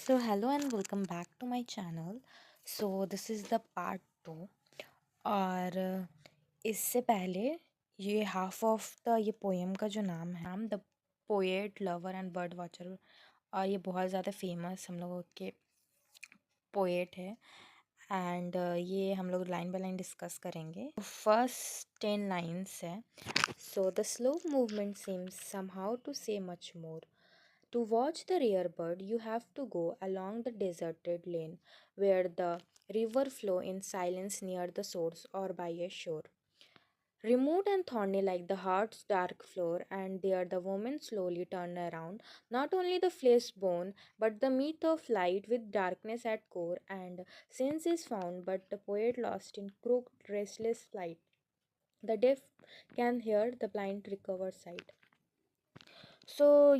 So hello and welcome back to my channel. So this is the part 2 और इससे पहले ये half of the ये poem का जो नाम है the poet lover and bird watcher, और ये बहुत ज़्यादा फेमस हम लोगों के पोएट है। एंड ये हम लोग लाइन बाय लाइन डिस्कस करेंगे। फर्स्ट 10 लाइन्स है। So the slow movement seems somehow to say much more. To watch the rare bird, you have to go along the deserted lane where the river flow in silence near the source or by a shore. Remote and thorny like the heart's dark floor, and there the woman slowly turned around, not only the flesh bone, but the meat of light with darkness at core, and sense is found, but the poet lost in crooked, restless flight. The deaf can hear, the blind recover sight.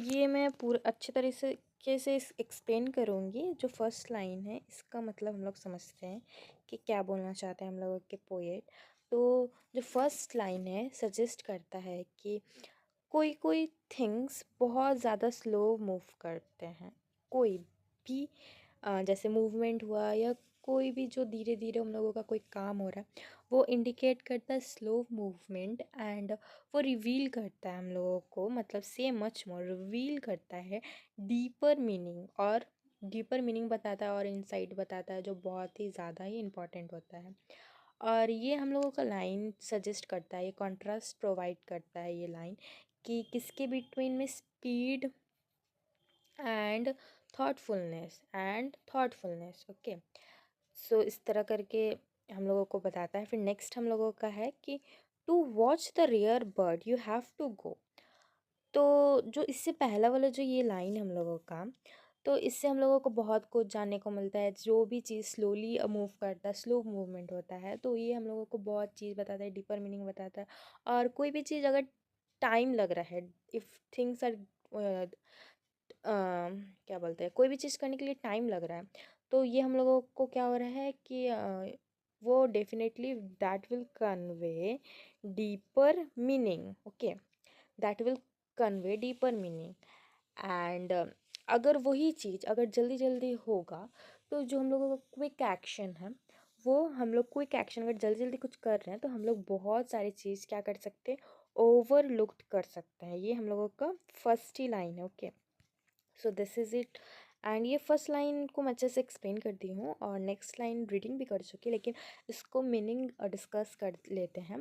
ये मैं पूरे अच्छे तरीके से explain करूँगी। जो first line है इसका मतलब हम लोग समझते हैं कि क्या बोलना चाहते हैं हम लोगों के पोएट। तो जो फर्स्ट लाइन है सजेस्ट करता है कि कोई कोई थिंग्स बहुत ज़्यादा स्लो मूव करते हैं। कोई भी जैसे मूवमेंट हुआ या कोई भी जो धीरे धीरे हम लोगों का कोई काम हो रहा है वो इंडिकेट करता है स्लो मूवमेंट। एंड वो रिवील करता है हम लोगों को, मतलब से मच मोर रिवील करता है डीपर मीनिंग, और डीपर मीनिंग बताता है और इनसाइट बताता है जो बहुत ही ज़्यादा ही इम्पॉर्टेंट होता है। और ये हम लोगों का लाइन सजेस्ट करता है, ये कॉन्ट्रास्ट प्रोवाइड करता है ये लाइन कि किसके बिटवीन में स्पीड एंड ओके। सो इस तरह करके हम लोगों को बताता है। फिर नेक्स्ट हम लोगों का है कि to watch the rare bird you have to go. तो जो इससे पहला वाला जो ये लाइन हम लोगों का, तो इससे हम लोगों को बहुत कुछ जानने को मिलता है। जो भी चीज़ स्लोली मूव करता है, स्लो मूवमेंट होता है, तो ये हम लोगों को बहुत चीज़ बताता है, डीपर मीनिंग बताता है। और कोई भी चीज़ अगर टाइम लग रहा है, इफ़ थिंग्स आर क्या बोलते हैं, कोई भी चीज़ करने के लिए टाइम लग रहा है, तो ये हम लोगों को क्या हो रहा है कि वो definitely that will convey deeper meaning. Okay, that will convey deeper meaning. And अगर वही चीज़ अगर जल्दी जल्दी होगा, तो जो हम लोगों का क्विक एक्शन है, वो हम लोग क्विक एक्शन अगर जल्दी जल्दी कुछ कर रहे हैं तो हम लोग बहुत सारी चीज़ क्या कर सकते हैं, ओवरलुक्ड कर सकते हैं। ये हम लोगों का फर्स्ट ही लाइन है। Okay, so this is it. And ये फर्स्ट लाइन को मैं अच्छे से एक्सप्लेन कर दी हूँ और नेक्स्ट लाइन रीडिंग भी कर चुकी, लेकिन इसको मीनिंग डिस्कस कर लेते हैं।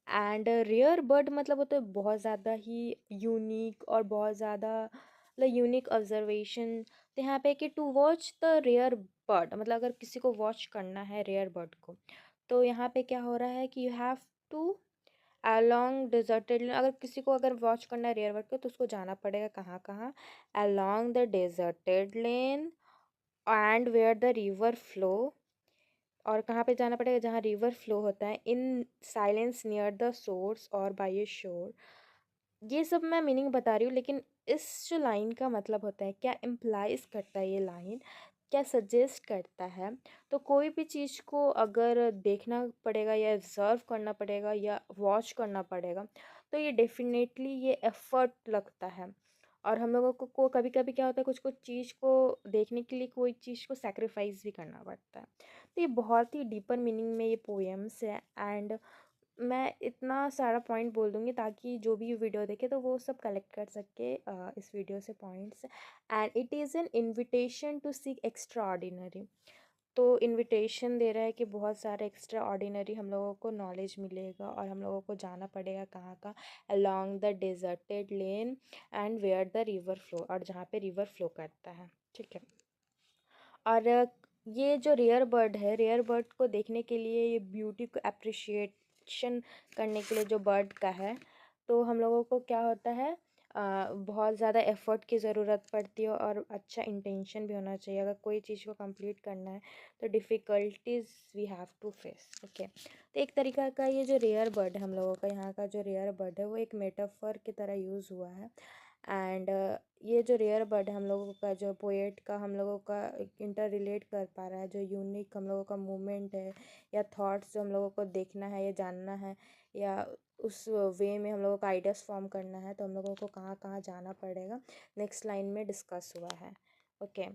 एंड रेयर बर्ड मतलब होता है बहुत ज़्यादा ही यूनिक और बहुत ज़्यादा मतलब यूनिक ऑब्जर्वेशन। तो यहाँ पे कि to watch the rare bird मतलब अगर किसी को वॉच करना है रेयर बर्ड को, तो यहाँ पे क्या हो रहा है कि you have to along deserted lane. अगर किसी को अगर वॉच करना है रेयर बर्ड को, तो उसको जाना पड़ेगा कहाँ कहाँ, along the deserted lane and where the river flow. और कहाँ पे जाना पड़ेगा, जहाँ रिवर फ्लो होता है, in silence near the source और बाय ए शोर। ये सब मैं मीनिंग बता रही हूँ, लेकिन इस जो लाइन का मतलब होता है, क्या इम्प्लाइज करता है ये लाइन, क्या सजेस्ट करता है। तो कोई भी चीज़ को अगर देखना पड़ेगा या ऑब्ज़र्व करना पड़ेगा या वॉच करना पड़ेगा, तो ये डेफिनेटली ये एफ़र्ट लगता है। और हम लोगों को कभी कभी क्या होता है, कुछ कुछ चीज़ को देखने के लिए कोई चीज़ को सैक्रिफाइस भी करना पड़ता है। तो ये बहुत ही डीपर मीनिंग में ये पोएम्स है। एंड मैं इतना सारा पॉइंट बोल दूँगी ताकि जो भी वीडियो देखे तो वो सब कलेक्ट कर सके इस वीडियो से points. And it is an invitation to seek extraordinary. तो इनविटेशन दे रहा है कि बहुत सारे एक्स्ट्रा ऑर्डिनरी हम लोगों को नॉलेज मिलेगा और हम लोगों को जाना पड़ेगा कहाँ कहाँ, along the deserted lane and where the river flow, और जहाँ पे रिवर फ्लो करता है। ठीक है। और ये जो रेयर बर्ड है, रेयर बर्ड को देखने के लिए, ये ब्यूटी को अप्रिशिएशन करने के लिए जो बर्ड का है, तो हम लोगों को क्या होता है, बहुत ज़्यादा एफ़र्ट की ज़रूरत पड़ती है और अच्छा इंटेंशन भी होना चाहिए। अगर कोई चीज़ को कंप्लीट करना है तो difficulties we have to face. Okay, तो एक तरीका का ये जो रेयर बर्ड है हम लोगों का, यहाँ का जो रेयर बर्ड है वो एक मेटाफर की तरह यूज़ हुआ है। एंड ये जो रेयर बर्ड है हम लोगों का, जो पोएट का हम लोगों का इंटर रिलेट कर पा रहा है, जो यूनिक हम लोगों का मूवमेंट है या थॉट्स जो हम लोगों को देखना है या जानना है, या उस वे में हम लोगों का आइडियाज़ फॉर्म करना है, तो हम लोगों को कहाँ कहाँ जाना पड़ेगा, नेक्स्ट लाइन में डिस्कस हुआ है। Okay,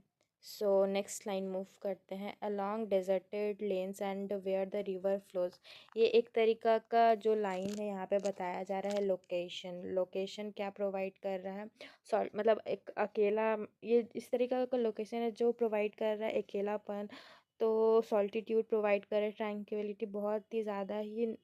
so next line move करते हैं, along deserted lanes and where the river flows. ये एक तरीका का जो लाइन है यहाँ पे बताया जा रहा है, लोकेशन। लोकेशन क्या प्रोवाइड कर रहा है, सॉल्ट मतलब एक अकेला, ये इस तरीका का लोकेशन है जो प्रोवाइड कर रहा है अकेलापन। तो सॉल्टिट्यूड प्रोवाइड कर रहा है, ट्रैंक्विलिटी, बहुत ही ज़्यादा ही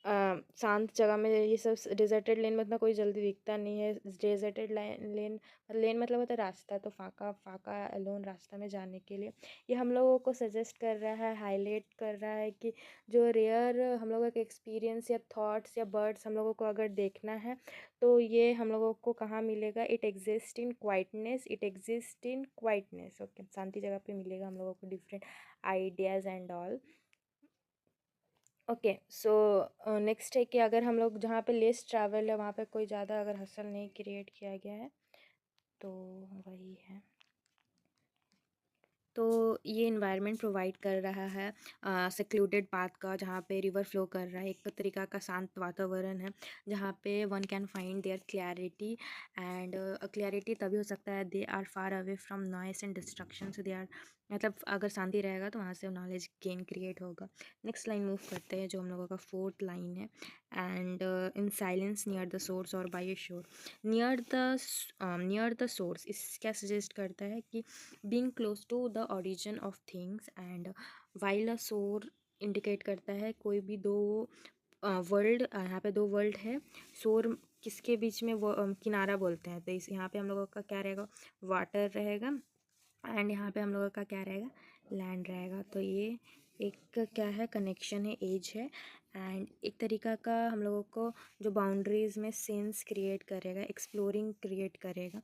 शांत जगह में। ये सब डिजर्टेड लेन में इतना कोई जल्दी दिखता नहीं है। डेजर्टेड लेन, लेन मतलब होता है रास्ता, तो फाका फाका अलोन रास्ता में जाने के लिए ये हम लोगों को सजेस्ट कर रहा है, हाईलाइट कर रहा है कि जो रेयर हम लोगों का एक्सपीरियंस या थॉट्स या बर्ड्स हम लोगों को अगर देखना है तो ये हम लोगों को कहाँ मिलेगा, it exist in quietness, it exist in quietness. Okay, शांति जगह पे मिलेगा हम लोगों को different ideas and all. Okay, so next है कि अगर हम लोग जहाँ पे लेस ट्रैवल है वहाँ पे कोई ज़्यादा अगर हसल नहीं क्रिएट किया गया है तो वही है। तो ये इन्वायरमेंट प्रोवाइड कर रहा है सेक्लूडेड पाथ का, जहाँ पे रिवर फ्लो कर रहा है, एक तरीका का शांत वातावरण है जहाँ पे one can find their clarity. And clarity तभी हो सकता है they are far away from noise and distraction, से दे आर, मतलब अगर शांति रहेगा तो वहाँ से नॉलेज गेन क्रिएट होगा। नेक्स्ट लाइन मूव करते हैं जो हम लोगों का फोर्थ लाइन है, and in silence near the source और बाय ए शोर। नियर द सोर्स इस क्या सजेस्ट करता है कि being close to the origin of things, and while a shore indicate करता है कोई भी दो वर्ल्ड, यहाँ पे दो वर्ल्ड है, शोर किसके बीच में, वो किनारा बोलते हैं, तो इस यहाँ पे हम लोगों का क्या रहेगा, वाटर रहेगा, एंड यहाँ पे हम लोगों का क्या रहेगा, लैंड रहेगा। तो ये एक क्या है, कनेक्शन है, एज है, एंड एक तरीका का हम लोगों को जो बाउंड्रीज में सेंस क्रिएट करेगा, एक्सप्लोरिंग क्रिएट करेगा,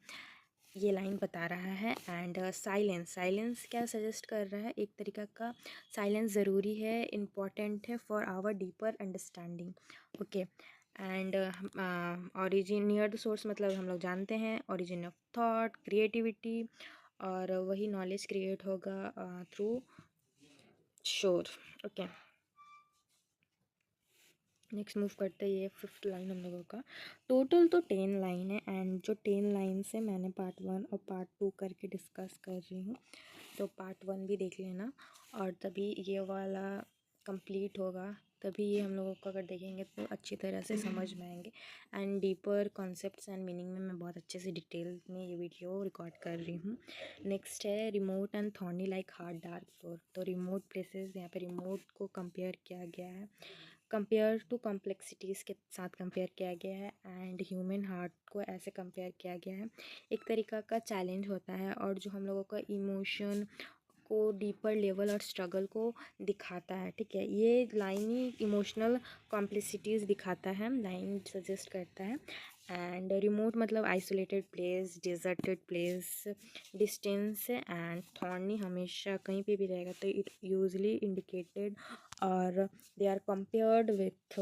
ये लाइन बता रहा है। एंड साइलेंस, साइलेंस क्या सजेस्ट कर रहा है, एक तरीका का साइलेंस ज़रूरी है, इम्पॉर्टेंट है for our deeper understanding. Okay, and origin near the source मतलब हम लोग जानते हैं ओरिजिन ऑफ थॉट, क्रिएटिविटी, और वही नॉलेज क्रिएट होगा थ्रू शोर। ओके, नेक्स्ट मूव करते हैं, ये फिफ्थ लाइन हम लोगों का। टोटल तो 10 लाइन है, एंड जो 10 लाइन से मैंने पार्ट 1 और पार्ट 2 करके डिस्कस कर रही हूँ, तो पार्ट 1 भी देख लेना, और तभी ये वाला कंप्लीट होगा, तभी ये हम लोगों को अगर देखेंगे तो अच्छी तरह से समझ में आएंगे। And deeper concepts and meaning में मैं बहुत अच्छे से डिटेल में ये वीडियो रिकॉर्ड कर रही हूँ। नेक्स्ट है remote and thorny like hard dark floor. तो रिमोट प्लेसेस, यहाँ पे रिमोट को कंपेयर किया गया है, कंपेयर टू कॉम्प्लेक्सिटीज़ के साथ कंपेयर किया गया है, एंड ह्यूमन हार्ट को ऐसे कंपेयर किया गया है, एक तरीका का चैलेंज होता है, और जो हम लोगों का इमोशन को डीपर लेवल और स्ट्रगल को दिखाता है। ठीक है, ये लाइन ही इमोशनल कॉम्प्लेक्सिटीज़ दिखाता है, लाइन सजेस्ट करता है। एंड रिमोट मतलब isolated place, deserted place, distance, and thorny हमेशा कहीं पे भी रहेगा, तो इट यूजली इंडिकेटेड, और they are compared with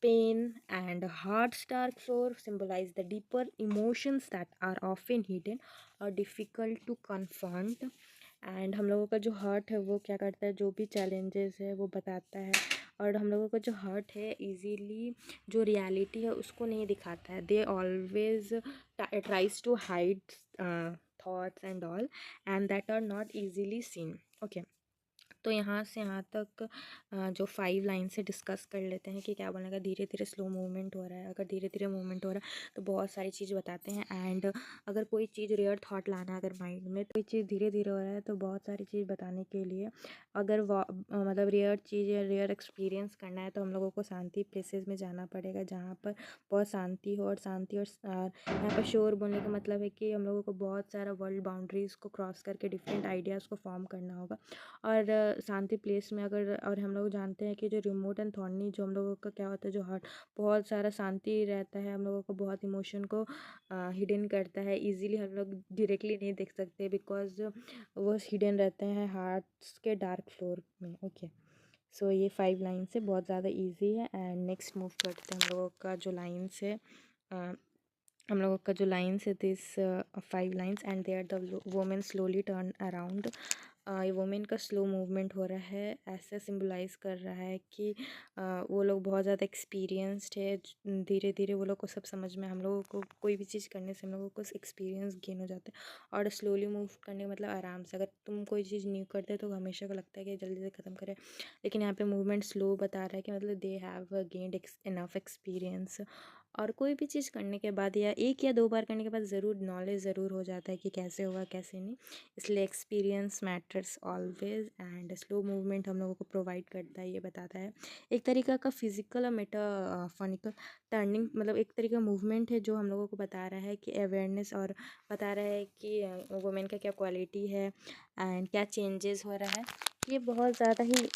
pain, and heart's dark floor symbolize the deeper emotions that are often hidden or difficult to confront। And हम लोगों का जो हार्ट है वो क्या करता है, जो भी चैलेंजेस है वो बताता है, और हम लोगों का जो हार्ट है इजीली जो रियलिटी है उसको नहीं दिखाता है, they always tries to hide thoughts and all, and that are not easily seen. Okay, तो यहाँ से यहाँ तक जो 5 लाइन से डिस्कस कर लेते हैं कि क्या बोलेगा, धीरे धीरे स्लो मूवमेंट हो रहा है, अगर धीरे धीरे मूवमेंट हो रहा है तो बहुत सारी चीज़ बताते हैं। एंड अगर कोई चीज़ रेयर थॉट लाना है अगर माइंड में, तो कोई चीज़ धीरे धीरे हो रहा है तो बहुत सारी चीज़ बताने के लिए, अगर मतलब रेयर चीज़ या रेयर एक्सपीरियंस करना है तो हम लोगों को शांति प्लेसेस में जाना पड़ेगा, जहाँ पर बहुत शांति हो, और शांति और यहाँ पर शोर बोलने का मतलब है कि हम लोगों को बहुत सारा वर्ल्ड बाउंड्रीज़ को क्रॉस करके डिफरेंट आइडियाज़ को फॉर्म करना होगा, और शांति प्लेस में अगर, और हम लोग जानते हैं कि जो रिमोट एंड थॉर्नी जो हम लोगों का क्या होता है, जो हार्ट बहुत सारा शांति रहता है, हम लोगों को बहुत इमोशन को हिडन करता है, इजीली हम लोग डायरेक्टली नहीं देख सकते बिकॉज वो हिडन रहते हैं हार्ट्स के डार्क फ्लोर में। ओके, सो ये 5 लाइन से बहुत ज़्यादा ईजी है। एंड नेक्स्ट मूव करते हैं हम लोगों का जो लाइन्स है, हम लोगों का जो लाइन्स है, this 5 lines, and they are the women slowly turn around women का स्लो मूवमेंट हो रहा है, ऐसा सिंबलाइज कर रहा है कि वो लोग बहुत ज़्यादा एक्सपीरियंस्ड है। धीरे धीरे वो लोग को सब समझ में, हम लोगों को कोई भी चीज़ करने से हम लोगों को एक्सपीरियंस गेन हो जाता है। और स्लोली मूव करने का मतलब आराम से, अगर तुम कोई चीज़ न्यू करते हो तो हमेशा को लगता है कि जल्दी से ख़त्म करें, लेकिन यहाँ पे मूवमेंट स्लो बता रहा है कि मतलब they have gained enough experience. और कोई भी चीज़ करने के बाद या एक या दो बार करने के बाद ज़रूर नॉलेज ज़रूर हो जाता है कि कैसे होगा कैसे नहीं, इसलिए experience matters always. And slow movement हम लोगों को प्रोवाइड करता है, ये बताता है एक तरीका का फिजिकल और मेटाफोनिकल टर्निंग, मतलब एक तरीका मूवमेंट है जो हम लोगों को बता रहा है कि अवेयरनेस, और बता रहा है कि वुमेन का क्या क्वालिटी है एंड क्या चेंजेस हो रहा है। ये बहुत ज़्यादा ही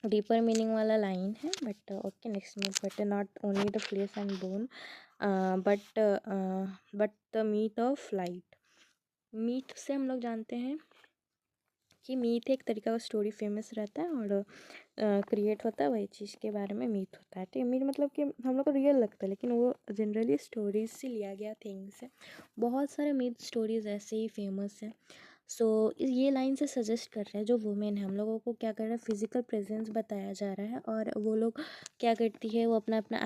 डीपर मीनिंग वाला लाइन है। बट ओके, नेक्स्ट मूव करते हैं। Not only the flesh and bone but the meat of light. Meat से हम लोग जानते हैं कि मीट एक तरीका का स्टोरी फेमस रहता है और क्रिएट होता है, वही चीज़ के बारे में मीट होता है। ठीक है, मीट मतलब कि हम लोग को रियल लगता है, लेकिन वो जनरली स्टोरीज से लिया गया थिंग्स है। बहुत सारे मीट स्टोरीज ऐसे ही फेमस हैं। सो ये लाइन से सजेस्ट कर रहा है जो वुमेन है, हम लोगों को क्या कर रहा है, फिजिकल प्रेजेंस बताया जा रहा है, और वो लोग क्या करती है, वो अपना अपना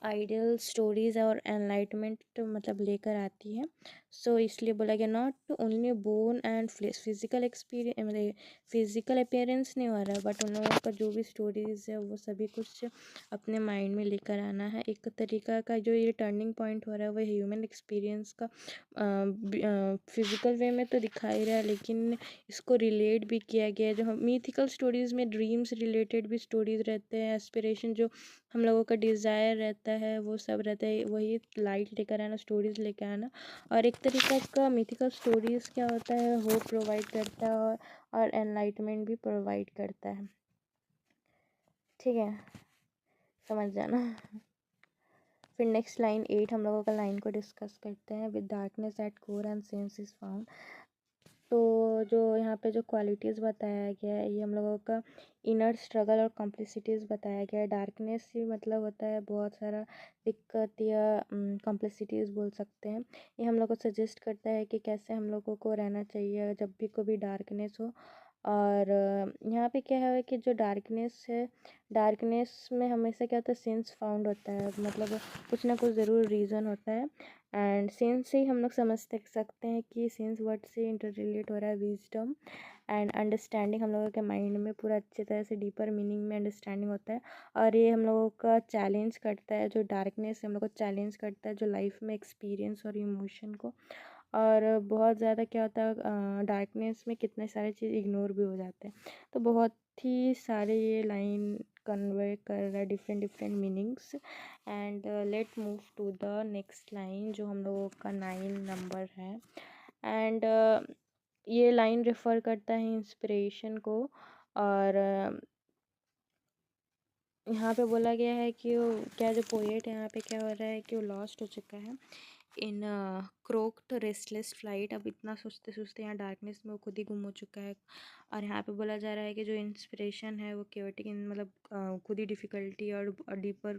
आइडियल स्टोरीज़ और एनलाइटमेंट मतलब लेकर आती है। सो इसलिए बोला गया not only bone and flesh, physical experience मतलब फिजिकल अपीयरेंस नहीं हो रहा है, बट उन लोगों का जो भी स्टोरीज़ है वो सभी कुछ अपने माइंड में लेकर आना है। एक तरीका का जो ये टर्निंग पॉइंट हो रहा है वो ह्यूमन एक्सपीरियंस का फिजिकल वे में तो दिखा ही रहा है, लेकिन इसको रिलेट भी किया गया है। जो हम मिथिकल स्टोरीज़ में ड्रीम्स रिलेटेड भी स्टोरीज़ रहते हैं, एस्पिरेशन जो हम लोगों का डिज़ायर रहता है वो सब रहता है, वही लाइट लेकर आना, स्टोरीज़ लेकर आना। और एक तरीका का मिथिकल स्टोरीज़ क्या होता है, होप प्रोवाइड करता है और एनलाइटमेंट भी प्रोवाइड करता है। ठीक है, समझ जाना। फिर नेक्स्ट लाइन 8 हम लोगों का लाइन को डिस्कस करते हैं। With darkness eight core and sense is found. तो जो यहाँ पे जो क्वालिटीज़ बताया गया है, ये हम लोगों का इनर स्ट्रगल और कॉम्प्लिसिटीज़ बताया गया है। डार्कनेस ही मतलब होता है बहुत सारा दिक्कत या कॉम्प्लिसिटीज़ बोल सकते हैं। ये हम लोग को सजेस्ट करता है कि कैसे हम लोगों को रहना चाहिए जब भी कोई डार्कनेस हो। और यहाँ पे क्या है कि जो डार्कनेस है, डार्कनेस में हमेशा क्या होता है, सेंस फाउंड होता है, मतलब कुछ ना कुछ ज़रूर रीज़न होता है। एंड सेंस से ही हम लोग समझ सकते हैं कि सेंस वर्ड से इंटर रिलेट हो रहा है विजडम एंड अंडरस्टैंडिंग। हम लोगों के माइंड में पूरा अच्छे तरह से डीपर मीनिंग में अंडरस्टैंडिंग होता है। और ये हम लोगों का चैलेंज करता है, जो डार्कनेस हम लोग को चैलेंज करता है जो लाइफ में एक्सपीरियंस और इमोशन को। और बहुत ज़्यादा क्या होता है, डार्कनेस में कितने सारे चीज़ इग्नोर भी हो जाते हैं। तो बहुत ही सारे ये लाइन कन्वे कर रहा है different different meanings. And let move to the next line जो हम लोगों का 9 नंबर है। एंड ये लाइन रेफर करता है इंस्पिरेशन को। और यहाँ पे बोला गया है कि वो क्या, जो पोएट है यहाँ पे क्या हो रहा है कि वो लॉस्ट हो चुका है इन क्रोक्ड रेस्टलेस फ्लाइट। अब इतना सोचते सोचते यहाँ डार्कनेस में वो खुद ही गुम हो चुका है। और यहाँ पे बोला जा रहा है कि जो इंस्पिरेशन है वो केवटिक मतलब खुद ही डिफ़िकल्टी और डीपर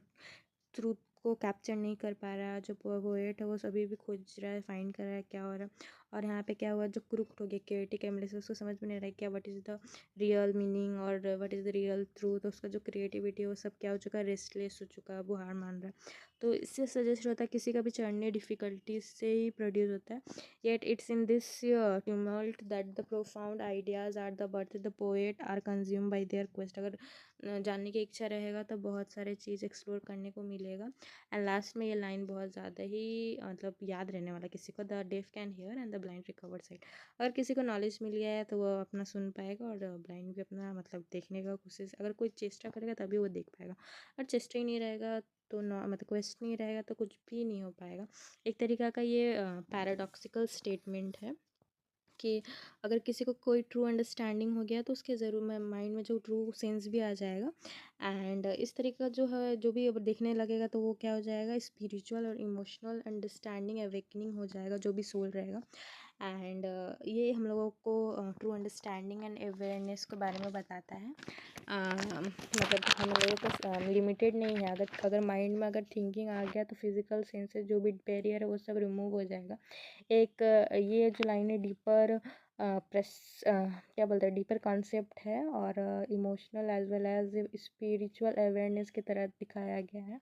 ट्रूथ को कैप्चर नहीं कर पा रहा है। जो पोएट है वो सभी भी खोज रहा है, फाइंड कर रहा है क्या हो रहा है। और यहाँ पे क्या हुआ, जो क्रुक्ड हो गया केवटिक एमएलए से, उसको समझ में नहीं रहा है क्या what is the real meaning और what is the real truth. उसका जो क्रिएटिविटी है वो सब क्या हो चुका है, रेस्टलेस हो चुका है, वो हार मान रहा है। तो इससे सजेस्ट होता है किसी का भी चढ़ने डिफ़िकल्टीज से ही प्रोड्यूस होता है। Yet it's in this tumult that the profound ideas are the birth the poet are consume by their quest. अगर जानने की इच्छा रहेगा तो बहुत सारे चीज़ एक्सप्लोर करने को मिलेगा। एंड लास्ट में ये लाइन बहुत ज़्यादा ही मतलब याद रहने वाला किसी को, the deaf can hear and the blind recover sight. अगर किसी को नॉलेज मिल गया है तो वो अपना सुन पाएगा, और ब्लाइंड भी अपना मतलब देखने का कोशिश, अगर कोई चेष्टा करेगा तभी वो देख पाएगा। और चेष्टा ही नहीं रहेगा तो मतलब क्वेस्ट नहीं रहेगा तो कुछ भी नहीं हो पाएगा। एक तरीका का ये पैराडॉक्सिकल स्टेटमेंट है कि अगर किसी को कोई ट्रू अंडरस्टैंडिंग हो गया तो उसके ज़रूर माइंड में जो ट्रू सेंस भी आ जाएगा। एंड इस तरीके का जो है, जो भी अब देखने लगेगा तो वो क्या हो जाएगा, स्पिरिचुअल और इमोशनल अंडरस्टैंडिंग अवेकनिंग हो जाएगा जो भी सोल रहेगा। एंड ये हम लोगों को ट्रू अंडरस्टैंडिंग एंड अवेयरनेस के बारे में बताता है। मतलब हम लोगों का लिमिटेड नहीं है, अगर माइंड में अगर थिंकिंग आ गया तो फिजिकल सेंसेस जो भी बैरियर है वो सब रिमूव हो जाएगा। एक ये जो लाइन है, डीपर प्रेस क्या बोलते हैं डीपर कॉन्सेप्ट है और emotional as well as spiritual awareness की तरह दिखाया गया है।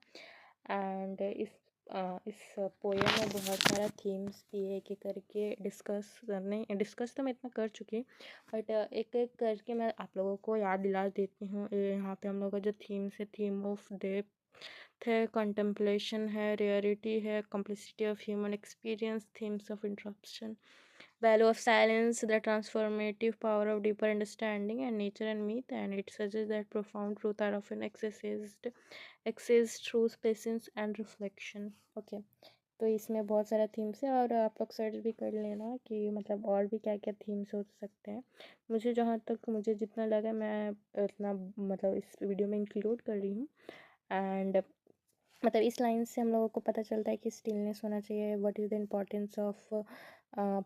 एंड इस पोएम में बहुत सारा थीम्स दिए एक एक करके डिस्कस तो मैं इतना कर चुकी हूँ, बट एक एक करके मैं आप लोगों को याद दिला देती हूँ। यहाँ पे हम लोग का जो थीम्स है, थीम ऑफ डेप्थ है, कंटेम्पलेशन है, रेयरिटी है, complexity of human experience, themes of interruption, value of silence, the transformative power of deeper understanding, and nature and myth. And it suggests that profound truth are often accessed through patience and reflection. Okay, तो इसमें बहुत सारा themes है और आप लोग search भी कर लेना कि मतलब और भी क्या क्या थीम्स हो सकते हैं। मुझे जहाँ तक मुझे जितना लगा मैं उतना मतलब इस वीडियो में इंक्लूड कर रही हूँ। एंड मतलब इस लाइन से हम लोगों को पता चलता है कि स्टिलनेस होना चाहिए, what is the importance of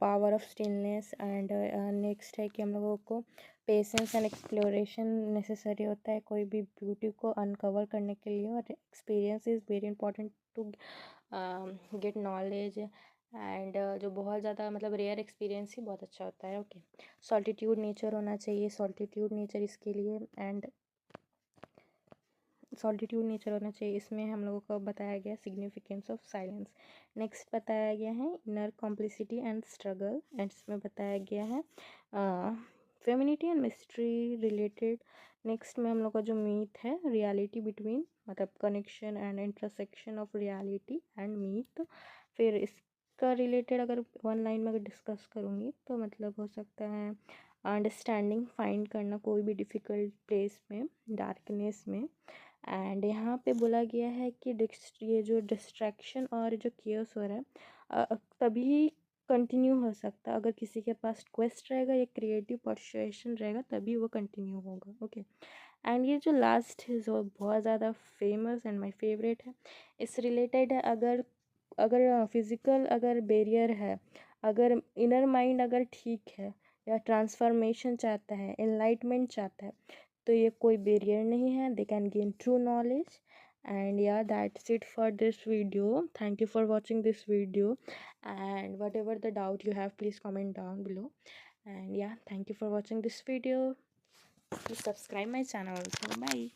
power of stillness. And next है कि हम लोगों को पेशेंस एंड एक्सप्लोरेशन नेसेसरी होता है कोई भी ब्यूटी को अनकवर करने के लिए, और experience is very important to get knowledge. And जो बहुत ज़्यादा मतलब रेयर एक्सपीरियंस ही बहुत अच्छा होता है। ओके, सॉल्टिट्यूड नेचर होना चाहिए, सॉल्टिट्यूड नेचर इसके लिए, एंड सॉल्टिट्यूड नेचर होना चाहिए। इसमें हम लोगों को बताया गया सिग्निफिकेंस ऑफ साइलेंस। नेक्स्ट बताया गया है inner complicity and struggle, and इसमें बताया गया है femininity and mystery related. Next में हम लोग का जो मीथ है, रियलिटी बिटवीन मतलब connection and intersection of reality and myth. फिर इसका रिलेटेड अगर वन लाइन में अगर डिस्कस करूँगी तो मतलब हो सकता है अंडरस्टैंडिंग फाइंड करना कोई भी डिफ़िकल्ट प्लेस में, डार्कनेस में। एंड यहाँ पे बोला गया है कि ये जो डिस्ट्रैक्शन और जो केयर्स हो रहा है तभी कंटिन्यू हो सकता है अगर किसी के पास क्वेस्ट रहेगा या क्रिएटिव परसुएशन रहेगा, तभी वो कंटिन्यू होगा। ओके, एंड ये जो लास्ट है वो बहुत ज़्यादा फेमस एंड माय फेवरेट है। इस रिलेटेड है, अगर अगर फिज़िकल अगर बैरियर है, अगर इनर माइंड अगर ठीक है या ट्रांसफॉर्मेशन चाहता है, एनलाइटमेंट चाहता है, तो ये कोई बैरियर नहीं है, they can gain true knowledge. And yeah, that's it for this video. Thank you for watching this video, and whatever the doubt you have, please comment down below. And yeah, thank you for watching this video. Please subscribe my channel also. Bye.